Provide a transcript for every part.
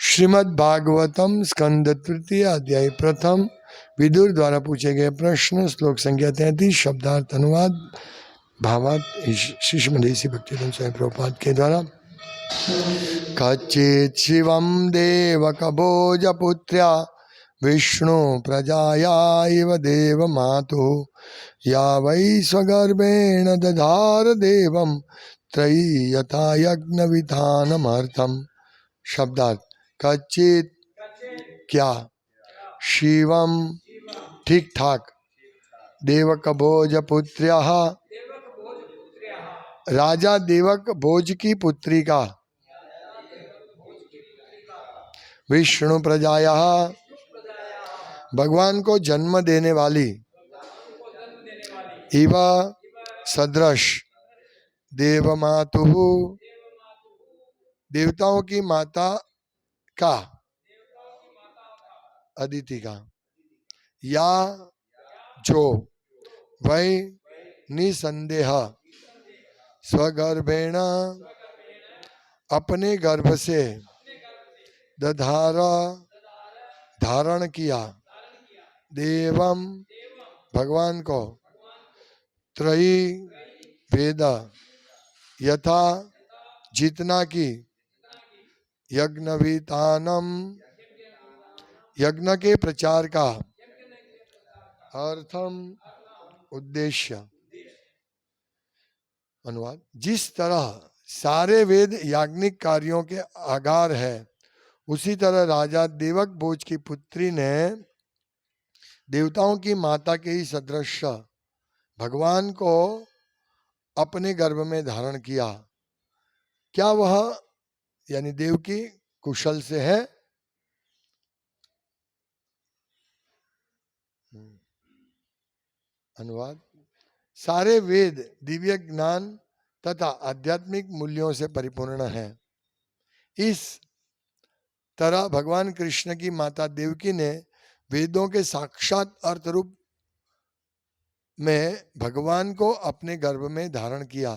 श्रीमद् भागवतम स्कंद तृतीय अध्याय प्रथम विदुर द्वारा पूछे गए प्रश्न श्लोक संख्या 33 शब्दार्थ अनुवाद भावार्थ शिष्यमदेशी भक्तिवेदांत स्वामी प्रभुपाद के द्वारा। कच्चित् शिवं देवकभोजपुत्र्या विष्णु प्रजाया इव देवमातुः या वै स्वगर्भेण दधार देवं त्रयी यथा यज्ञविधानमर्थम्। शब्दार्थ कच्चित क्या, शिवम ठीक ठाक, देवक भोज पुत्र्या राजा देवक भोज की पुत्री का, विष्णु प्रजाया भगवान को जन्म देने वाली, इव सदृश देवमातु देवताओं की माता का, अदिति का, या जो वै निसंदेह स्वगर्भेण अपने गर्भ से दधारा धारण किया देवम भगवान को त्रयी वेद यथा जितना की यज्ञवितानम यज्ञ के प्रचार का अर्थम उद्देश्य। अनुवाद जिस तरह सारे वेद याज्ञिक कार्यों के आधार है, उसी तरह राजा देवक भोज की पुत्री ने देवताओं की माता के ही सदृश भगवान को अपने गर्भ में धारण किया। क्या वह यानी देवकी कुशल से है? अनुवाद सारे वेद दिव्य ज्ञान तथा आध्यात्मिक मूल्यों से परिपूर्ण है। इस तरह भगवान कृष्ण की माता देवकी ने वेदों के साक्षात अर्थ रूप में भगवान को अपने गर्भ में धारण किया।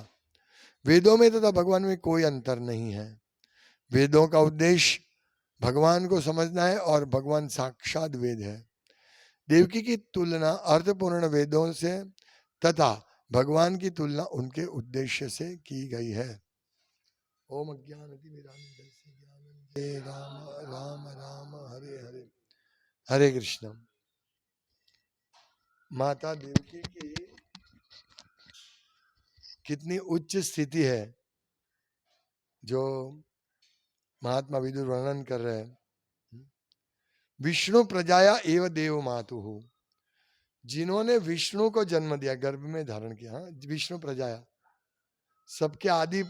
वेदों में तथा भगवान में कोई अंतर नहीं है। वेदों का उद्देश्य भगवान को समझना है और भगवान साक्षात वेद है। देवकी की तुलना अर्थपूर्ण वेदों से तथा भगवान की तुलना उनके उद्देश्य से की गई है। ओम अज्ञानतिमिरान्धस्य राम राम राम हरे हरे हरे कृष्ण। माता देवकी की कितनी उच्च स्थिति है जो महात्मा विदुर वर्णन कर रहे हैं। विष्णु प्रजाया एव देव मातु, जिन्होंने विष्णु को जन्म दिया, गर्भ में धारण किया। विष्णु प्रजाया सबके आदि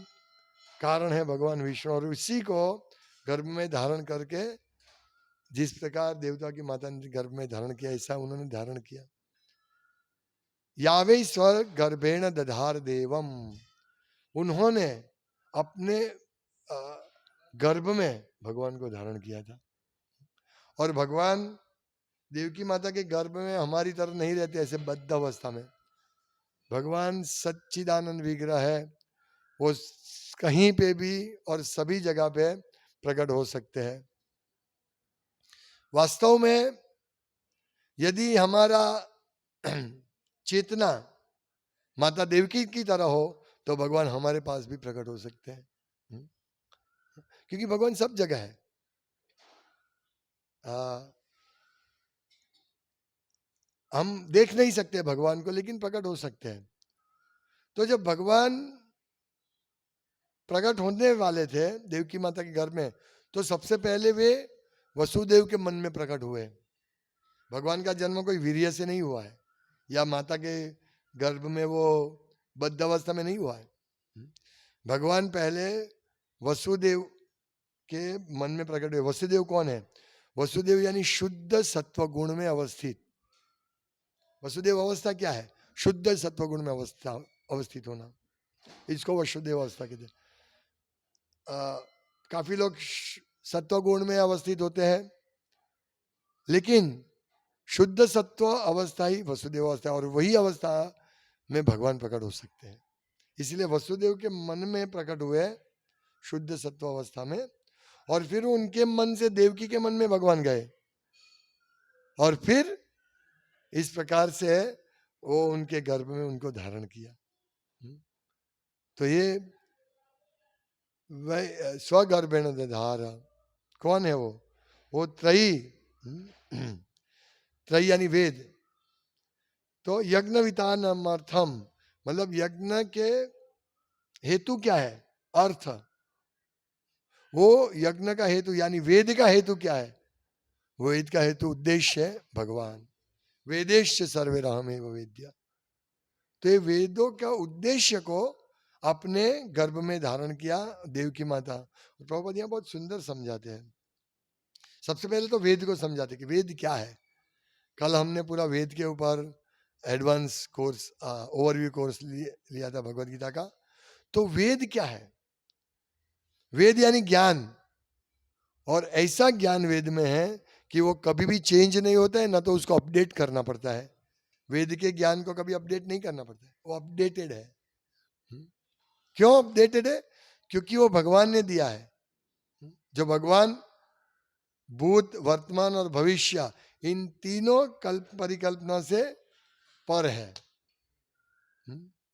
कारण है भगवान विष्णु, और उसी को गर्भ में धारण करके जिस प्रकार देवता की माता ने गर्भ में धारण किया, ऐसा उन्होंने धारण किया। यावे स्वर गर्भेण दधार देवम, उन्होंने अपने गर्भ में भगवान को धारण किया था। और भगवान देवकी माता के गर्भ में हमारी तरह नहीं रहते ऐसे बद्ध अवस्था में। भगवान सच्चिदानंद विग्रह है, वो कहीं पे भी और सभी जगह पे प्रकट हो सकते हैं। वास्तव में यदि हमारा चेतना माता देवकी की तरह हो तो भगवान हमारे पास भी प्रकट हो सकते हैं, क्योंकि भगवान सब जगह है। हम देख नहीं सकते भगवान को, लेकिन प्रकट हो सकते हैं। तो जब भगवान प्रकट होने वाले थे देवकी माता के घर में, तो सबसे पहले वे वसुदेव के मन में प्रकट हुए। भगवान का जन्म कोई वीर्य से नहीं हुआ है, या माता के गर्भ में वो बद्ध अवस्था में नहीं हुआ है। भगवान पहले वसुदेव के मन में प्रकट हुए। वसुदेव कौन है? वसुदेव यानी शुद्ध सत्व गुण में अवस्थित। वसुदेव अवस्था क्या है? शुद्ध सत्व गुण में अवस्थित होना, इसको वसुदेव अवस्था कहते हैं। काफी लोग सत्व गुण में अवस्थित होते हैं, लेकिन शुद्ध सत्व अवस्था ही वसुदेव अवस्था है, और वही अवस्था में भगवान प्रकट हो सकते हैं। इसलिए वसुदेव के मन में प्रकट हुए शुद्ध सत्व अवस्था में, और फिर उनके मन से देवकी के मन में भगवान गए, और फिर इस प्रकार से वो उनके गर्भ में उनको धारण किया। तो ये वह स्वगर्भेण दधार, कौन है वो त्रयी, त्रयी यानी वेद। तो यज्ञ वितानमर्थम, मतलब यज्ञ के हेतु क्या है? अर्थ। वो यज्ञ का हेतु यानी वेद का हेतु क्या है? वेद का हेतु उद्देश्य है भगवान। वेदेश सर्वेरहमेव वेद्य। तो ये वेदों का उद्देश्य को अपने गर्भ में धारण किया देवकी माता। प्रभुपाद यहाँ बहुत सुंदर समझाते हैं। सबसे पहले तो वेद को समझाते कि वेद क्या है। कल हमने पूरा वेद के ऊपर एडवांस कोर्स, ओवरव्यू कोर्स लिया था भगवत गीता का। तो वेद क्या है? वेद यानी ज्ञान, और ऐसा ज्ञान वेद में है कि वो कभी भी चेंज नहीं होता है, ना तो उसको अपडेट करना पड़ता है। वेद के ज्ञान को कभी अपडेट नहीं करना पड़ता है, वो अपडेटेड है। क्यों अपडेटेड है? क्योंकि वो भगवान ने दिया है। जो भगवान भूत, वर्तमान और भविष्य, इन तीनों कल्प परिकल्पना से पर है।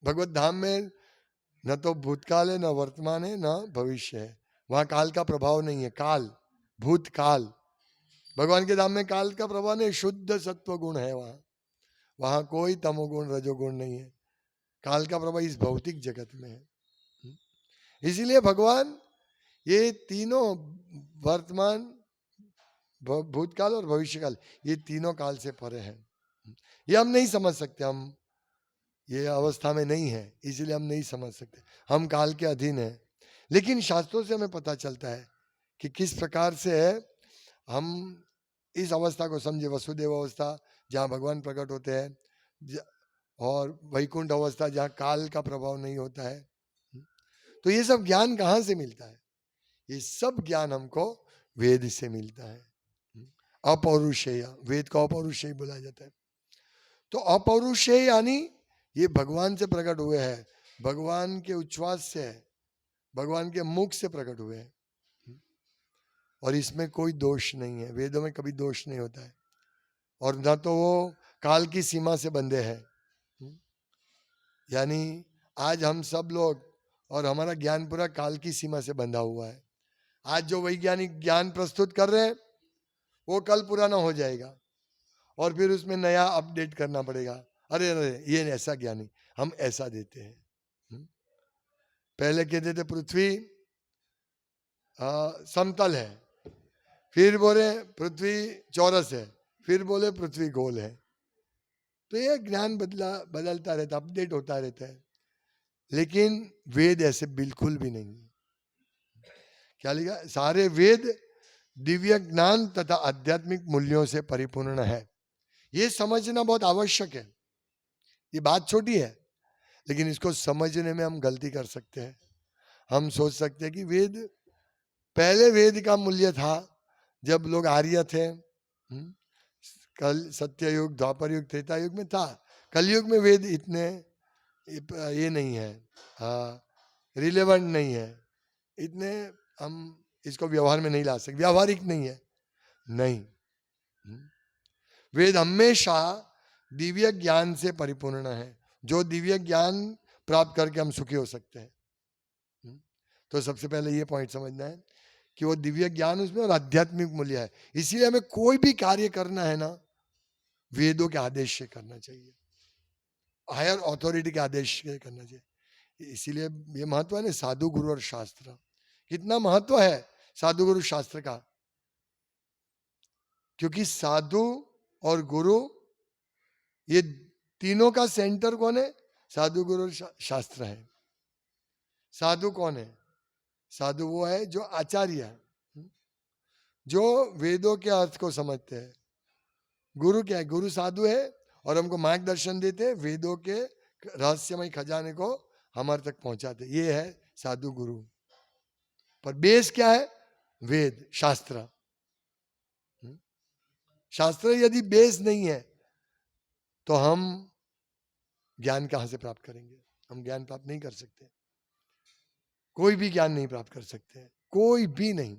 भगवत धाम में न तो भूतकाल है, न वर्तमान है, न भविष्य है। वहां काल का प्रभाव नहीं है। काल, भूतकाल, भगवान के धाम में काल का प्रभाव नहीं, शुद्ध सत्व गुण है वहां। वहां कोई तमोगुण रजोगुण नहीं है। काल का प्रभाव इस भौतिक जगत में है। इसीलिए भगवान ये तीनों, वर्तमान, भूतकाल और भविष्यकाल, ये तीनों काल से परे हैं। ये हम नहीं समझ सकते, हम ये अवस्था में नहीं है, इसीलिए हम नहीं समझ सकते। हम काल के अधीन हैं। लेकिन शास्त्रों से हमें पता चलता है कि किस प्रकार से है हम इस अवस्था को समझे। वसुदेव अवस्था जहाँ भगवान प्रकट होते हैं, और वैकुंठ अवस्था जहाँ काल का प्रभाव नहीं होता है। तो ये सब ज्ञान कहाँ से मिलता है? ये सब ज्ञान हमको वेद से मिलता है। अपौरुषेय, वेद को अपौरुषेय बोला जाता है। तो अपौरुषेय यानी ये भगवान से प्रकट हुए हैं, भगवान के उच्छ्वास से, भगवान के मुख से प्रकट हुए हैं, और इसमें कोई दोष नहीं है। वेदों में कभी दोष नहीं होता है, और ना तो वो काल की सीमा से बंधे हैं। यानी आज हम सब लोग और हमारा ज्ञान पूरा काल की सीमा से बंधा हुआ है। आज जो वैज्ञानिक ज्ञान प्रस्तुत कर रहे हैं वो कल पुराना हो जाएगा, और फिर उसमें नया अपडेट करना पड़ेगा। अरे अरे ये ऐसा ज्ञान नहीं, हम ऐसा देते हैं। पहले कहते थे पृथ्वी समतल है, फिर बोले पृथ्वी चौरस है, फिर बोले पृथ्वी गोल है। तो ये ज्ञान बदलता रहता, अपडेट होता रहता है। लेकिन वेद ऐसे बिल्कुल भी नहीं। क्या लिखा? सारे वेद दिव्य ज्ञान तथा आध्यात्मिक मूल्यों से परिपूर्ण है। ये समझना बहुत आवश्यक है। ये बात छोटी है, लेकिन इसको समझने में हम गलती कर सकते हैं। हम सोच सकते हैं कि वेद, पहले वेद का मूल्य था जब लोग आर्य थे। कल सत्य युग, द्वापर युग, त्रेता युग में था। कलयुग में वेद इतने ये नहीं है, रिलेवेंट नहीं है, इतने हम इसको व्यवहार में नहीं ला सकते, व्यावहारिक नहीं है। नहीं, वेद हमेशा दिव्य ज्ञान से परिपूर्ण है, जो दिव्य ज्ञान प्राप्त करके हम सुखी हो सकते हैं। तो सबसे पहले ये पॉइंट समझना है कि वो दिव्य ज्ञान उसमें और आध्यात्मिक मूल्य है। इसीलिए हमें कोई भी कार्य करना है ना, वेदों के आदेश से करना चाहिए, हायर अथॉरिटी के आदेश से करना चाहिए। इसीलिए ये महत्व है ना साधु, गुरु और शास्त्र। कितना महत्व है साधु गुरु शास्त्र का, क्योंकि साधु और गुरु ये तीनों का सेंटर कौन है? साधु, गुरु और शास्त्र है। साधु कौन है? साधु वो है जो आचार्य है, जो वेदों के अर्थ को समझते हैं। गुरु क्या है? गुरु साधु है और हमको मार्गदर्शन देते हैं, वेदों के रहस्यमय खजाने को हमारे तक पहुंचाते। ये है साधु गुरु। पर बेस क्या है? वेद, शास्त्र। शास्त्र यदि बेस नहीं है तो हम ज्ञान कहां से प्राप्त करेंगे? हम ज्ञान प्राप्त नहीं कर सकते, कोई भी ज्ञान नहीं प्राप्त कर सकते, कोई भी नहीं।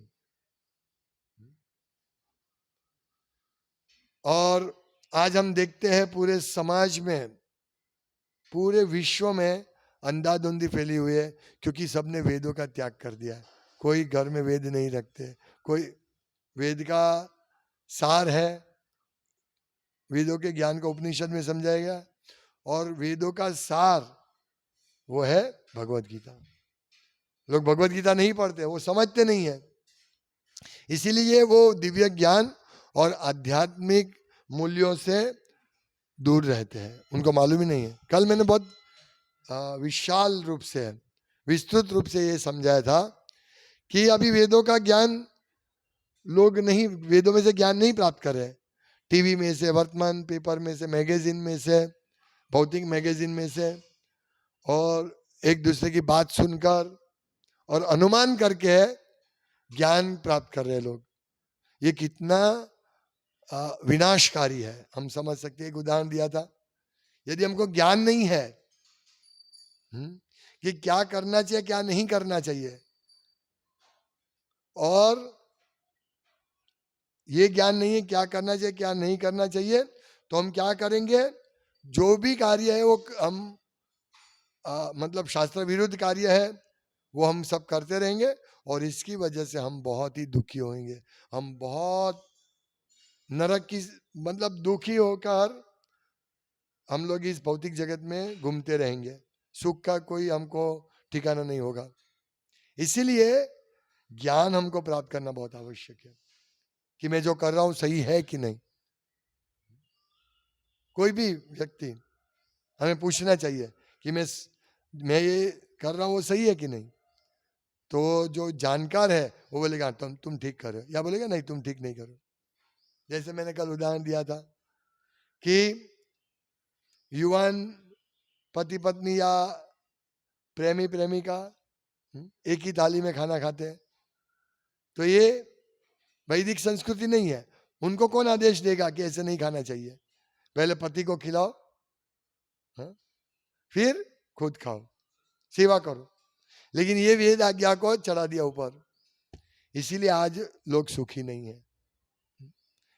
और आज हम देखते हैं पूरे समाज में, पूरे विश्व में अंधाधुंधी फैली हुई है, क्योंकि सबने वेदों का त्याग कर दिया है। कोई घर में वेद नहीं रखते, कोई वेद का सार है, वेदों के ज्ञान को उपनिषद में समझाएगा, और वेदों का सार वो है भगवत गीता। लोग भगवत गीता नहीं पढ़ते, वो समझते नहीं है, इसीलिए वो दिव्य ज्ञान और आध्यात्मिक मूल्यों से दूर रहते हैं, उनको मालूम ही नहीं है। कल मैंने बहुत विशाल रूप से, विस्तृत रूप से ये समझाया था कि अभी वेदों का ज्ञान लोग नहीं, वेदों में से ज्ञान नहीं प्राप्त कर रहे, टीवी में से, वर्तमान पेपर में से, मैगजीन में से, भौतिक मैगजीन में से, और एक दूसरे की बात सुनकर और अनुमान करके ज्ञान प्राप्त कर रहे लोग। ये कितना विनाशकारी है हम समझ सकते हैं। एक उदाहरण दिया था, यदि हमको ज्ञान नहीं है कि क्या करना चाहिए क्या नहीं करना चाहिए, और ये ज्ञान नहीं है क्या करना चाहिए क्या नहीं करना चाहिए, तो हम क्या करेंगे, जो भी कार्य है वो हम मतलब शास्त्र विरुद्ध कार्य है वो हम सब करते रहेंगे, और इसकी वजह से हम बहुत ही दुखी होंगे। हम बहुत नरक की मतलब दुखी होकर हम लोग इस भौतिक जगत में घूमते रहेंगे, सुख का कोई हमको ठिकाना नहीं होगा। इसीलिए ज्ञान हमको प्राप्त करना बहुत आवश्यक है कि मैं जो कर रहा हूं सही है कि नहीं। कोई भी व्यक्ति हमें पूछना चाहिए कि मैं ये कर रहा हूं वो सही है कि नहीं, तो जो जानकार है वो बोलेगा तुम ठीक कर रहे हो, या बोलेगा नहीं तुम ठीक नहीं करो। जैसे मैंने कल उदाहरण दिया था कि युवान पति पत्नी या प्रेमी प्रेमिका एक ही थाली में खाना खाते हैं, तो ये वैदिक संस्कृति नहीं है। उनको कौन आदेश देगा कि ऐसे नहीं खाना चाहिए, पहले पति को खिलाओ, फिर खुद खाओ, सेवा करो। लेकिन ये वेद आज्ञा को चढ़ा दिया ऊपर, इसीलिए आज लोग सुखी नहीं है।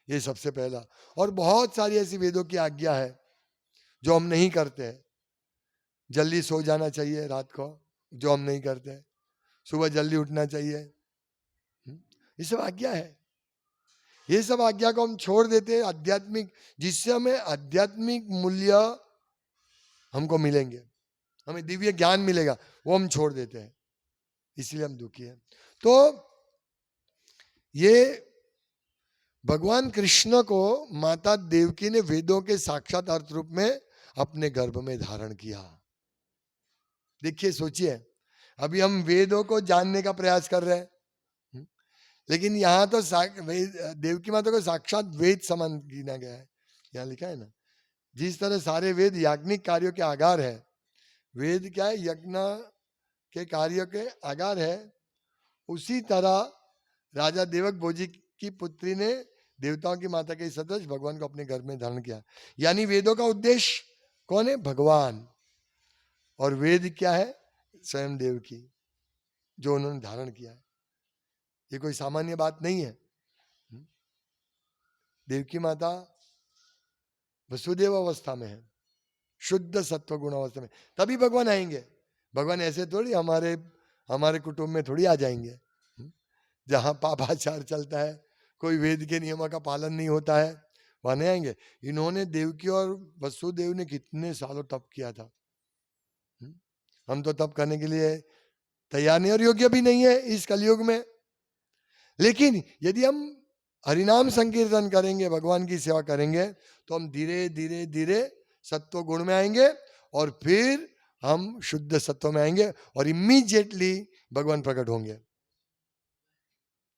ये सबसे पहला। और बहुत सारी ऐसी वेदों की आज्ञा है जो हम नहीं करते हैं। जल्दी सो जाना चाहिए रात को, जो हम नहीं करते, सुबह जल्दी उठना चाहिए, ये सब आज्ञा है। ये सब आज्ञा को हम छोड़ देते हैं आध्यात्मिक, जिससे हमें आध्यात्मिक मूल्य हमको मिलेंगे, हमें दिव्य ज्ञान मिलेगा, वो हम छोड़ देते हैं, इसलिए हम दुखी हैं। तो ये भगवान कृष्ण को माता देवकी ने वेदों के साक्षात अर्थ रूप में अपने गर्भ में धारण किया। देखिए सोचिए, अभी हम वेदों को जानने का प्रयास कर रहे हैं, लेकिन यहाँ तो देवकी माता को साक्षात वेद समान गिना गया है। यहाँ लिखा है ना, जिस तरह सारे वेद याज्ञिक कार्यों के आधार है, वेद क्या है, यज्ञ के कार्यों के आधार है, उसी तरह राजा देवक भोजी की पुत्री ने देवताओं की माता के सदृश भगवान को अपने घर में धारण किया। यानी वेदों का उद्देश्य कौन है, भगवान, और वेद क्या है, स्वयं देव की, जो उन्होंने धारण किया है। ये कोई सामान्य बात नहीं है। देवकी माता वसुदेव अवस्था में है, शुद्ध सत्व गुण अवस्था में, तभी भगवान आएंगे। भगवान ऐसे थोड़ी हमारे कुटुंब में थोड़ी आ जाएंगे, जहां पापाचार चलता है, कोई वेद के नियमों का पालन नहीं होता है, वहां नहीं आएंगे। इन्होंने देवकी और वसुदेव ने कितने सालों तप किया था, हम तो तप करने के लिए तैयार नहीं और योग्य भी नहीं है इस कलयुग में। लेकिन यदि हम हरिनाम संकीर्तन करेंगे, भगवान की सेवा करेंगे, तो हम धीरे धीरे धीरे सत्व गुण में आएंगे, और फिर हम शुद्ध सत्व में आएंगे, और इमीडिएटली भगवान प्रकट होंगे।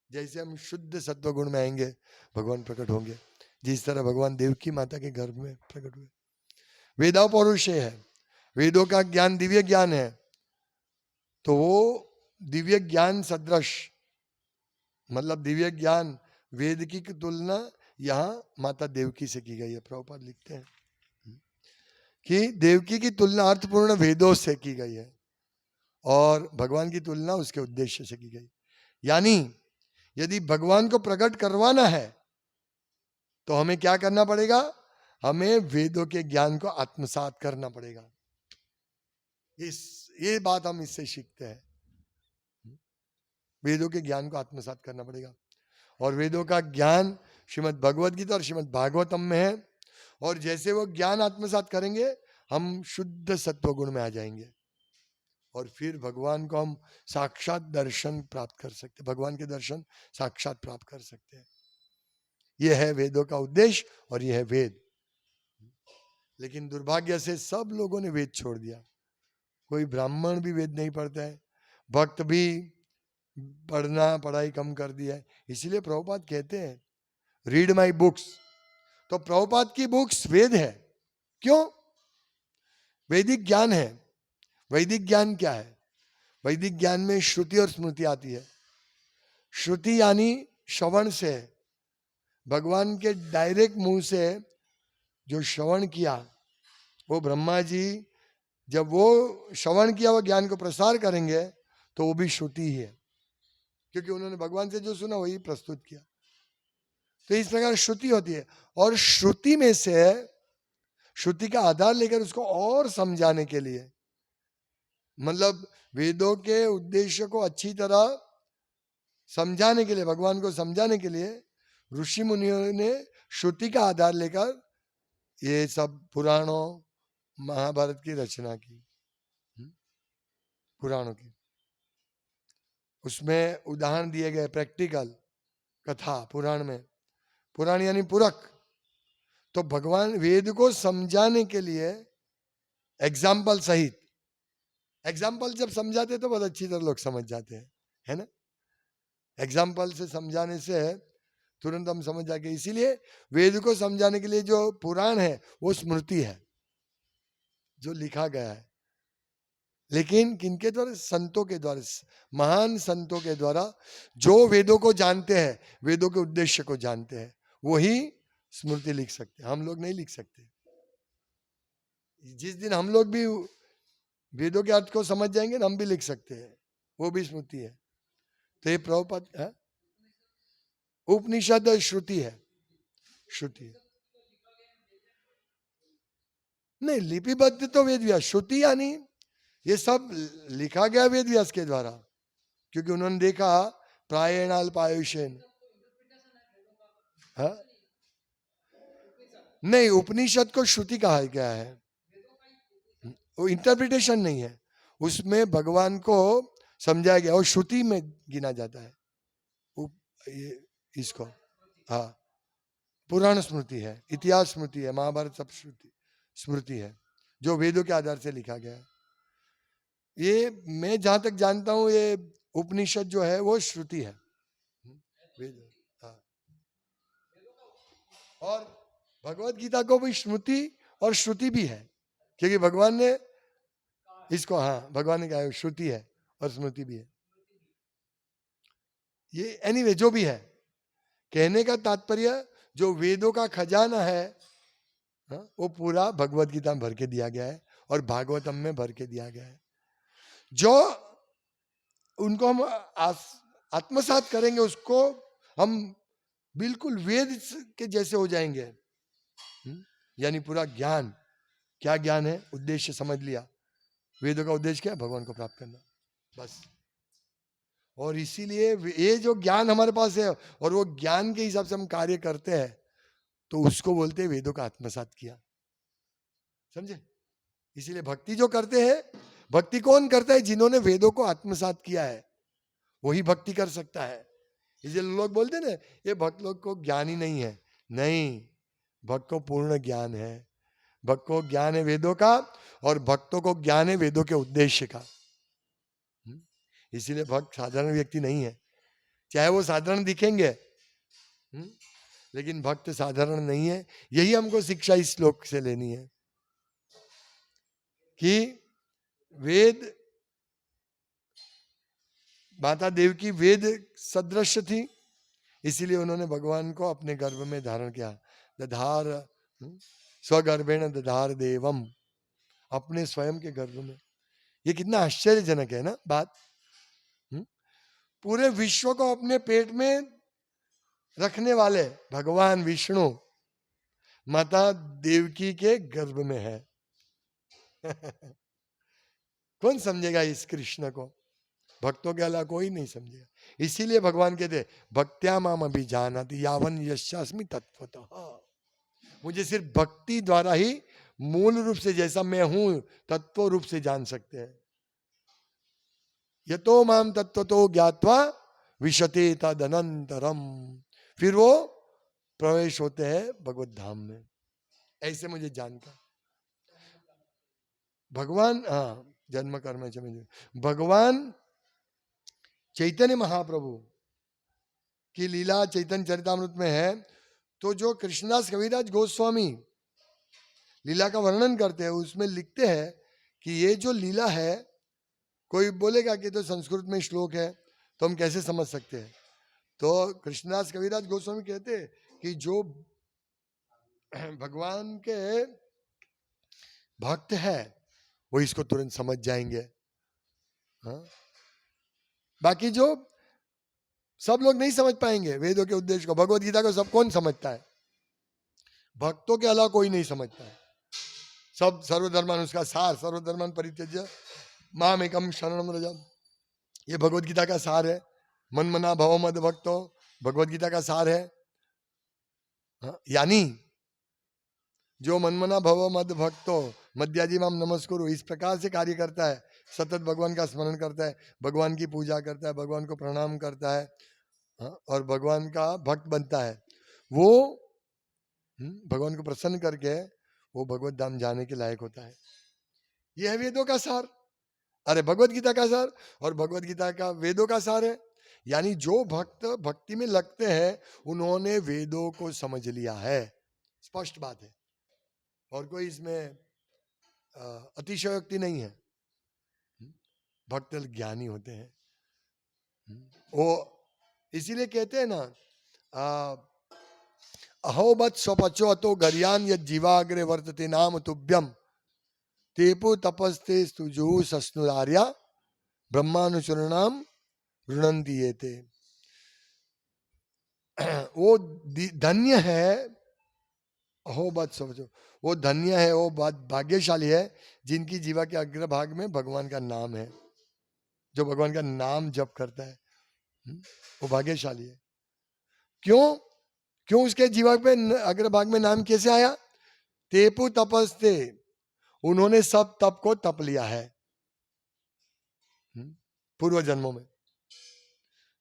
जैसे हम शुद्ध सत्व गुण में आएंगे भगवान प्रकट होंगे, जिस तरह भगवान देवकी माता के गर्भ में प्रकट हुए। वेदा पौरुष है, वेदों का ज्ञान दिव्य ज्ञान है, तो वो दिव्य ज्ञान सदृश, मतलब दिव्य ज्ञान वेद की तुलना यहाँ माता देवकी से की गई है। प्रभुपाद लिखते हैं कि देवकी की तुलना अर्थपूर्ण वेदों से की गई है, और भगवान की तुलना उसके उद्देश्य से की गई। यानी यदि भगवान को प्रकट करवाना है तो हमें क्या करना पड़ेगा? हमें वेदों के ज्ञान को आत्मसात करना पड़ेगा। ये बात हम इससे सीखते हैं, वेदों के ज्ञान को आत्मसात करना पड़ेगा। और वेदों का ज्ञान श्रीमद् भगवद गीता और श्रीमद् भागवतम में है। और जैसे वो ज्ञान आत्मसात करेंगे, हम शुद्ध सत्व गुण में आ जाएंगे और फिर भगवान को हम साक्षात दर्शन प्राप्त कर सकते हैं, भगवान के दर्शन साक्षात प्राप्त कर सकते हैं। यह है वेदों का उद्देश्य और यह है वेद। लेकिन दुर्भाग्य से सब लोगों ने वेद छोड़ दिया। कोई ब्राह्मण भी वेद नहीं पढ़ता है, भक्त भी पढ़ाई कम कर दिया है। इसीलिए प्रभुपाद कहते हैं रीड माई बुक्स। तो प्रभुपाद की बुक्स वेद है। क्यों? वैदिक ज्ञान है। वैदिक ज्ञान क्या है? वैदिक ज्ञान में श्रुति और स्मृति आती है। श्रुति यानी श्रवण से, भगवान के डायरेक्ट मुंह से जो श्रवण किया, वो ब्रह्मा जी जब वो श्रवण किया वो ज्ञान को प्रसार करेंगे तो वो भी श्रुति ही है, क्योंकि उन्होंने भगवान से जो सुना वही प्रस्तुत किया। तो इस प्रकार श्रुति होती है। और श्रुति में से श्रुति का आधार लेकर उसको और समझाने के लिए, मतलब वेदों के उद्देश्य को अच्छी तरह समझाने के लिए, भगवान को समझाने के लिए ऋषि मुनियों ने श्रुति का आधार लेकर ये सब पुराणों महाभारत की रचना की, पुराणों की। उसमें उदाहरण दिए गए, प्रैक्टिकल कथा पुराण में, पुराण यानी पुरख। तो भगवान वेद को समझाने के लिए एग्जाम्पल सहित, एग्जाम्पल जब समझाते तो बहुत अच्छी तरह लोग समझ जाते हैं, है ना। एग्जाम्पल से समझाने से तुरंत हम समझ जाके, इसीलिए वेद को समझाने के लिए जो पुराण है वो स्मृति है, जो लिखा गया है। लेकिन किनके द्वारा? संतों के द्वारा, महान संतों के द्वारा, जो वेदों को जानते हैं, वेदों के उद्देश्य को जानते हैं, वही स्मृति लिख सकते हैं। हम लोग नहीं लिख सकते। जिस दिन हम लोग भी वेदों के अर्थ को समझ जाएंगे ना, हम भी लिख सकते हैं, वो भी स्मृति है। तो ये प्रभुपाद है, उपनिषद श्रुति है, श्रुति है। नहीं, लिपिबद्ध तो वेद व्यास, श्रुति यानी ये सब लिखा गया वेद व्यास के द्वारा, क्योंकि उन्होंने देखा प्रायणाल्पायुषेन। हाँ? नहीं, उपनिषद को श्रुति कहा गया है, वो इंटरप्रिटेशन नहीं है, उसमें भगवान को समझाया गया और श्रुति में गिना जाता है ये इसको। हाँ, पुराण स्मृति है, इतिहास स्मृति है, महाभारत सब श्रुति स्मृति है, जो वेदों के आधार से लिखा गया है। ये मैं जहां तक जानता हूं, ये उपनिषद जो है वो श्रुति है, वेद। हाँ, और भगवत गीता को भी स्मृति और श्रुति भी है, क्योंकि भगवान ने इसको, हाँ, भगवान ने कहा श्रुति है और स्मृति भी है। ये एनीवे जो भी है, कहने का तात्पर्य जो वेदों का खजाना है, हाँ, वो पूरा भगवत गीता में भर के दिया गया है और भागवतम में भर के दिया गया है। जो उनको हम आत्मसात करेंगे, उसको हम बिल्कुल वेद के जैसे हो जाएंगे। यानी पूरा ज्ञान, क्या ज्ञान है? उद्देश्य समझ लिया। वेदों का उद्देश्य क्या है? भगवान को प्राप्त करना, बस। और इसीलिए ये जो ज्ञान हमारे पास है और वो ज्ञान के हिसाब से हम कार्य करते हैं, तो उसको बोलते हैं वेदों का आत्मसात किया, समझे। इसीलिए भक्ति जो करते हैं, भक्ति कौन करता है? जिन्होंने वेदों को आत्मसात किया है, वही भक्ति कर सकता है। इसलिए लोग बोलते हैं ना, ये भक्त लोग को ज्ञान ही नहीं है। नहीं, भक्त को पूर्ण ज्ञान है। भक्त को ज्ञान है वेदों का, और भक्तों को ज्ञान है वेदों के उद्देश्य का। इसीलिए भक्त साधारण व्यक्ति नहीं है, चाहे वो साधारण दिखेंगे, लेकिन भक्त साधारण नहीं है। यही हमको शिक्षा इस श्लोक से लेनी है कि वेद, माता देवकी वेद सदृश थी, इसीलिए उन्होंने भगवान को अपने गर्भ में धारण किया। दधार स्वगर्भेण दधार देवम, अपने स्वयं के गर्भ में। ये कितना आश्चर्यजनक है ना बात। पूरे विश्व को अपने पेट में रखने वाले भगवान विष्णु माता देवकी के गर्भ में है। कौन समझेगा इस कृष्ण को? भक्तों के अलावा कोई नहीं समझेगा। इसीलिए भगवान कहते भक्त्या माम अभिजानाति यावन यस्यास्मि तत्वतः। मुझे सिर्फ भक्ति द्वारा ही मूल रूप से जैसा मैं हूं तत्व रूप से जान सकते हैं। यतो माम तत्वतो ज्ञात्वा विशते तदनंतरम, फिर वो प्रवेश होते हैं भगवत धाम में। ऐसे मुझे जानकर भगवान, हाँ, जन्म कर्म से भगवान चैतन्य महाप्रभु की लीला चैतन्य चरितामृत में है। तो जो कृष्णदास कविराज गोस्वामी लीला का वर्णन करते हैं उसमें लिखते हैं कि ये जो लीला है, कोई बोलेगा कि तो संस्कृत में श्लोक है तो हम कैसे समझ सकते हैं? तो कृष्णदास कविराज गोस्वामी कहते हैं कि जो भगवान के भक्त है वो इसको तुरंत समझ जाएंगे। हाँ? बाकी जो सब लोग नहीं समझ पाएंगे वेदों के उद्देश्य को, भगवत गीता को सब कौन समझता है? भक्तों के अलावा कोई नहीं समझता है। सब सर्वधर्मान, उसका सार, सर्वधर्मान परित्यज्य माम एकम शरणम व्रज, ये भगवत गीता का सार है। मन मना भव मद भक्तो भगवत गीता का सार है। हाँ? यानी जो मनमना भव मद भक्तो मध्याजी माम नमस्कुरु, इस प्रकार से कार्य करता है, सतत भगवान का स्मरण करता है, भगवान की पूजा करता है, भगवान को प्रणाम करता है, हाँ, और भगवान का भक्त बनता है, वो भगवान को प्रसन्न करके वो भगवत धाम जाने के लायक होता है। यह है वेदों का सार। अरे भगवत गीता का सार, और भगवत गीता का वेदों का सार है। यानी जो भक्त भक्ति में लगते हैं उन्होंने वेदों को समझ लिया है। स्पष्ट बात है, और कोई इसमें अतिशयोक्ति नहीं है। भक्त ज्ञानी होते हैं। वो इसीलिए कहते हैं ना, अहोबत स्वपचो अतो गरियान यद जीवाग्रे वर्तते नाम तुभ्यम तेपु तपस्ते स्तुजु सस्नुरार्या ब्रह्मानुचरणाम ऋणंती ये थे। वो धन्य है, अहोबत स्वपचो, वो धन्य है, वो भाग्यशाली है जिनकी जीवा के अग्रभाग में भगवान का नाम है। जो भगवान का नाम जप करता है वो भाग्यशाली है। क्यों? क्यों उसके जीवा पे अग्रभाग में नाम कैसे आया? तेपु तपस्ते, उन्होंने सब तप को तप लिया है पूर्व जन्मों में।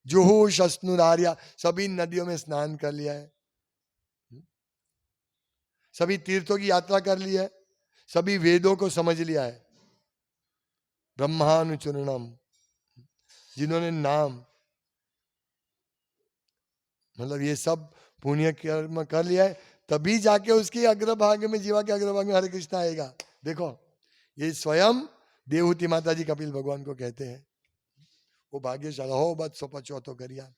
जुहू शस्नुरार्या, सभी नदियों में स्नान कर लिया है, सभी तीर्थों की यात्रा कर ली है, सभी वेदों को समझ लिया है। ब्रह्मानुचरणम, जिन्होंने नाम मतलब ये सब पुण्य कर्म कर लिया है, तभी जाके उसकी अग्रभाग में, जीवा के अग्रभाग में हरे कृष्ण आएगा। देखो ये स्वयं देवहूति माता जी कपिल भगवान को कहते हैं, वो भाग्यशाली हो बत स्वपचो तो करिया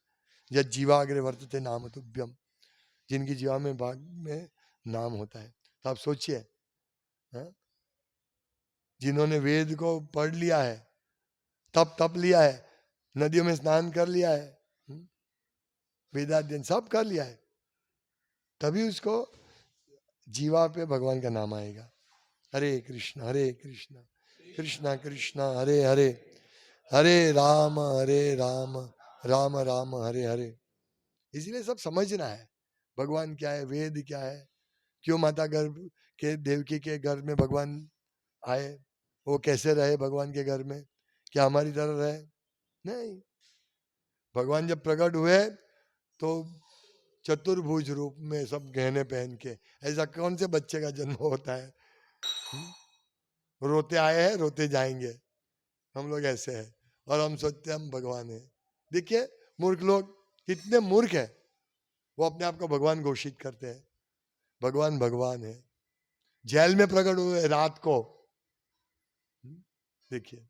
जब जीवा अग्रे वर्तते नाम तुभ्यम, जिनकी जीवा में भाग में नाम होता है। तो आप सोचिए, जिन्होंने वेद को पढ़ लिया है, तप लिया है, नदियों में स्नान कर लिया है, वेदाध्ययन सब कर लिया है, तभी उसको जीवा पे भगवान का नाम आएगा। हरे कृष्ण कृष्ण कृष्ण हरे हरे, हरे राम राम राम हरे हरे। इसलिए सब समझना है भगवान क्या है, वेद क्या है, क्यों माता गर्भ के देवकी के घर में भगवान आए, वो कैसे रहे भगवान के घर में, क्या हमारी तरह रहे? नहीं। भगवान जब प्रकट हुए तो चतुर्भुज रूप में सब गहने पहन के, ऐसा कौन से बच्चे का जन्म होता है? रोते आए हैं रोते जाएंगे, हम लोग ऐसे हैं, और हम सोचते हम भगवान हैं। देखिए मूर्ख लोग कितने मूर्ख है, वो अपने आप को भगवान घोषित करते हैं। भगवान भगवान है, जेल में प्रकट हुए रात को। देखिए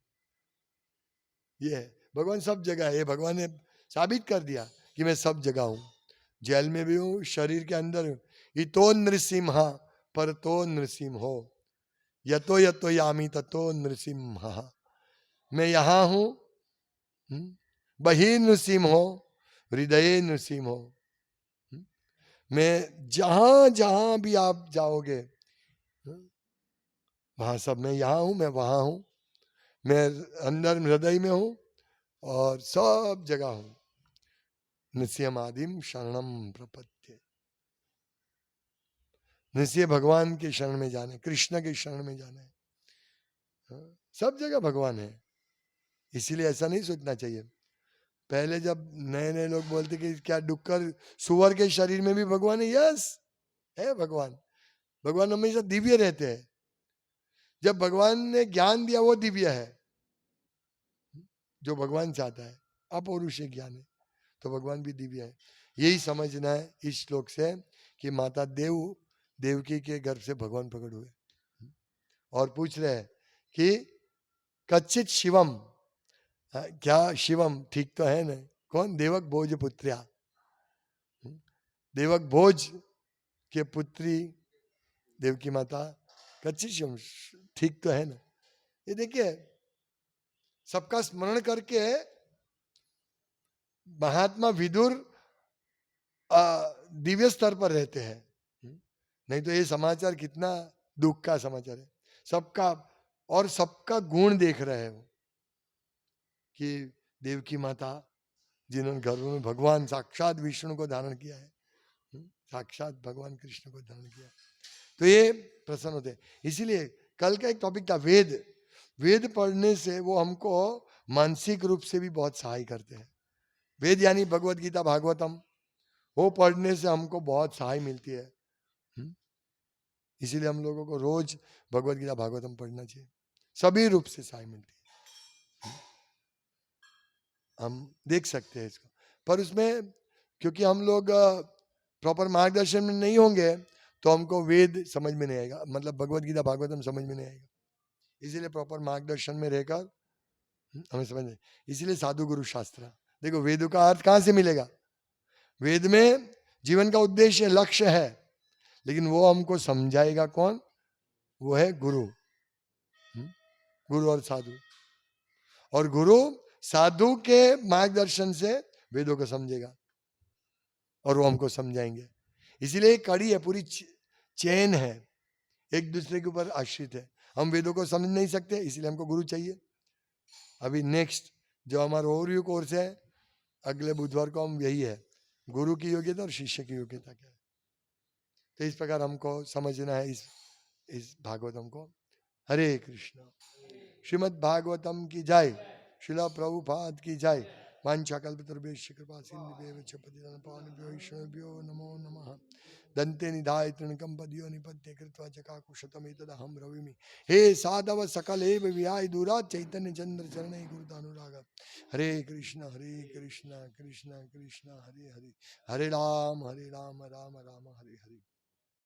ये है भगवान सब जगह है। भगवान ने साबित कर दिया कि मैं सब जगह हूं, जेल में भी हूं, शरीर के अंदर हूं। इतो नृसिंह पर तो नृसिंह हो, यतो यतो यामी ततो नृसिंह, मैं यहां हूं, बही नृसिंह हो, हृदय नृसिंह हो। मैं जहां जहां भी आप जाओगे, वहां सब मैं यहाँ हूं, मैं वहां हूं, मैं अंदर हृदय में हूं और सब जगह हूं। नित्यमादिम शरणम प्रपद्ये। निश्चय भगवान के शरण में जाना है, कृष्ण के शरण में जाना है। हाँ, सब जगह भगवान है, इसीलिए ऐसा नहीं सोचना चाहिए। पहले जब नए नए लोग बोलते कि क्या डुक्कर सुअर के शरीर में भी भगवान है, यस है भगवान। भगवान हमेशा दिव्य रहते हैं। जब भगवान ने ज्ञान दिया वो दिव्य है, जो भगवान चाहता है, अपौरुषीय ज्ञान है, तो भगवान भी दिव्य है। यही समझना है इस श्लोक से कि माता देवकी के गर्भ से भगवान प्रकट हुए और पूछ रहे हैं कि कच्चित शिवम, क्या शिवम ठीक तो है ना? कौन? देवक भोज पुत्र्या, देवक भोज के पुत्री देवकी माता कच्चित शिवम, ठीक तो है ना? ये देखिए, सबका स्मरण करके महात्मा विदुर दिव्य स्तर पर रहते हैं। नहीं तो ये समाचार कितना दुख का समाचार है। सबका और सबका गुण देख रहे हैं वो, कि देवकी माता जिन्होंने गर्भ में भगवान साक्षात विष्णु को धारण किया है, साक्षात भगवान कृष्ण को धारण किया, तो ये प्रसन्न होते हैं। इसीलिए कल का एक टॉपिक था वेद। वेद पढ़ने से वो हमको मानसिक रूप से भी बहुत सहाय करते हैं। वेद यानी भगवत गीता भागवतम, वो पढ़ने से हमको बहुत सहाय मिलती है। इसीलिए हम लोगों को रोज भगवत गीता भागवतम पढ़ना चाहिए, सभी रूप से सहाय मिलती है। हम देख सकते हैं इसको, पर उसमें क्योंकि हम लोग प्रॉपर मार्गदर्शन में नहीं होंगे तो हमको वेद समझ में नहीं आएगा, मतलब भगवत गीता भागवतम समझ में नहीं आएगा। इसीलिए प्रॉपर मार्गदर्शन में रहकर हमें समझ, इसीलिए साधु गुरु शास्त्र। देखो वेदों का अर्थ कहाँ से मिलेगा? वेद में जीवन का उद्देश्य लक्ष्य है, लेकिन वो हमको समझाएगा कौन? वो है गुरु। गुरु और साधु, और गुरु साधु के मार्गदर्शन से वेदों को समझेगा और वो हमको समझाएंगे। इसीलिए कड़ी है, पूरी चेन है, एक दूसरे के ऊपर आश्रित है। हम वेदों को समझ नहीं सकते, इसलिए हमको गुरु चाहिए। अभी नेक्स्ट जो हमारा ओवरव्यू कोर्स है अगले बुधवार को, हम यही है गुरु की योग्यता और शिष्य की योग्यता क्या है। तो इस प्रकार हमको समझना है इस भागवतम को। हरे कृष्ण। श्रीमद् भागवतम की जय। शिला प्रभुपाद की जय। वाञ्छाकल्पतरुभ्यश्च कृपा सिन्धुभ्येव च पतितानां पावनेभ्यो वैष्णवेभ्यो नमो नमः। दन्ते निधाय तृणकं पद्यो निपत्य कृत्वा चकाकुशतमेतदहं ब्रवीमि। हे साधव सकलेव विहाय दूरात् चैतन्य चन्द्र चरणै गुरुतानुराग। हरे कृष्ण कृष्ण कृष्ण हरे हरे, हरे राम राम राम हरे हरे।